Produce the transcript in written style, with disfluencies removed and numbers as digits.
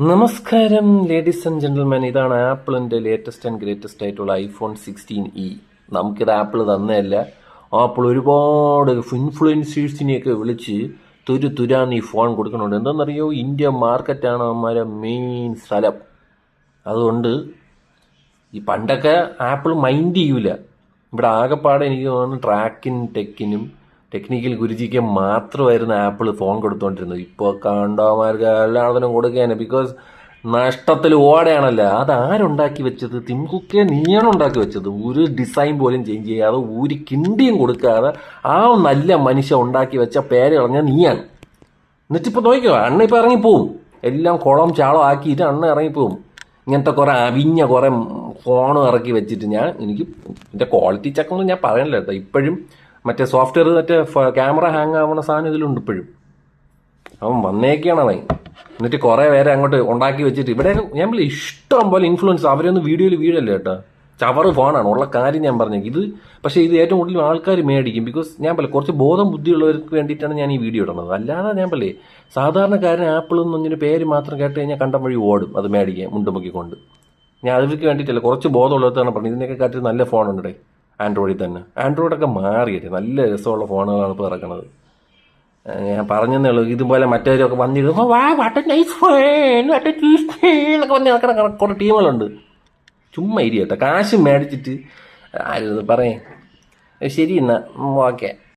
നമസ്കാരം ladies and gentleman, ഇതാണ് ആപ്പിളിൻ്റെ ലേറ്റസ്റ്റ് ആൻഡ് ഗ്രേറ്റസ്റ്റ് ആയിട്ടുള്ള ഐഫോൺ 16E. നമുക്കിത് ആപ്പിൾ തന്നെയല്ല, ആപ്പിൾ ഒരുപാട് ഇൻഫ്ലുവൻസേഴ്സിനെയൊക്കെ വിളിച്ച് തുരാന്ന് ഈ ഫോൺ കൊടുക്കുന്നുണ്ട്. എന്താണെന്നറിയോ, ഇന്ത്യ മാർക്കറ്റാണ് അവന്മാരെ മെയിൻ സ്ഥലം. അതുകൊണ്ട് ഈ പണ്ടൊക്കെ ആപ്പിൾ മൈൻഡ് ചെയ്യൂല. ഇവിടെ ആകെപ്പാടെ എനിക്ക് തോന്നുന്നു ടെക്നിക്കൽ ഗുരുജിക്ക് മാത്രമായിരുന്നു ആപ്പിൾ ഫോൺ കൊടുത്തുകൊണ്ടിരുന്നത്. ഇപ്പോൾ കണ്ടവന്മാർക്ക് എല്ലാത്തിനും കൊടുക്കുകയാണ്. ബിക്കോസ് നഷ്ടത്തിൽ ഓടെയാണല്ലോ. അതാരുണ്ടാക്കി വെച്ചത്? ടിം കുക്കെ നീയാണ് ഉണ്ടാക്കി വെച്ചത്. ഒരു ഡിസൈൻ പോലും ചേഞ്ച് ചെയ്യാതെ, ഒരു കിണ്ടിയും കൊടുക്കാതെ ആ നല്ല മനുഷ്യ ഉണ്ടാക്കി വെച്ച പേര് കളഞ്ഞ നീയാണ്. എന്നിട്ടിപ്പോൾ നോക്കിയോ, അണ്ണ ഇപ്പോൾ ഇറങ്ങിപ്പോവും. എല്ലാം കുളം ചാളം ആക്കിയിട്ട് അണ്ണ ഇറങ്ങിപ്പോവും. ഇങ്ങനത്തെ കുറേ അവിഞ്ഞ കുറേ ഫോൺ ഇറക്കി വെച്ചിട്ട് എനിക്ക് ഇതിൻ്റെ ക്വാളിറ്റി ചെക്കൊന്നും ഞാൻ പറയണില്ല കേട്ടോ. ഇപ്പോഴും മറ്റേ സോഫ്റ്റ്വെയർ ക്യാമറ ഹാങ് ആവുന്ന സാധനം ഇതിലുണ്ട് ഇപ്പോഴും. അവൻ വന്നേക്കാണ് അവൻ. എന്നിട്ട് കുറേ പേരെ അങ്ങോട്ട് ഉണ്ടാക്കി വെച്ചിട്ട് ഇവിടെ ഞാൻ ഇഷ്ടം പോലെ ഇൻഫ്ലുവൻസ് അവരൊന്നും വീഡിയോയിൽ വീഴല്ലേ കേട്ടോ. ചവറ് ഫോണാണ് ഉള്ള കാര്യം ഞാൻ പറഞ്ഞത്. പക്ഷേ ഇത് ഏറ്റവും കൂടുതൽ ആൾക്കാർ മേടിക്കും. ബിക്കോസ് ഞാൻ കുറച്ച് ബോധം ബുദ്ധിയുള്ളവർക്ക് വേണ്ടിയിട്ടാണ് ഞാൻ ഈ വീഡിയോ ഇടുന്നത്. അല്ലാതെ ഞാൻ സാധാരണക്കാരൻ ആപ്പിൾ എന്നൊന്നിന് പേര് മാത്രം കേട്ട് കഴിഞ്ഞാൽ കണ്ടം വഴി ഓടും അത് മേടിക്കാൻ മുണ്ടുമുക്കിക്കൊണ്ട്. ഞാൻ അവർക്ക് വേണ്ടിയിട്ടല്ല, കുറച്ച് ബോധമുള്ളവർത്താണ് പറഞ്ഞത്. ഇതിനൊക്കെ കാട്ടി നല്ല ഫോണുണ്ടേ ആൻഡ്രോയിഡിൽ തന്നെ. ആൻഡ്രോയിഡൊക്കെ മാറിയിട്ട് നല്ല രസമുള്ള ഫോണുകളാണ് ഇപ്പോൾ ഇറക്കുന്നത്. ഞാൻ പറഞ്ഞതേ ഉള്ളൂ. ഇതുപോലെ മറ്റവരൊക്കെ വന്നിരുന്നു എന്നൊക്കെ പറഞ്ഞ് നടക്കുന്ന കുറേ ടീമുകളുണ്ട്. ചുമ്മാ ഇരി കേട്ടോ, കാശ് മേടിച്ചിട്ട് ആരും പറയാം. ശരി എന്നാ, ഓക്കെ.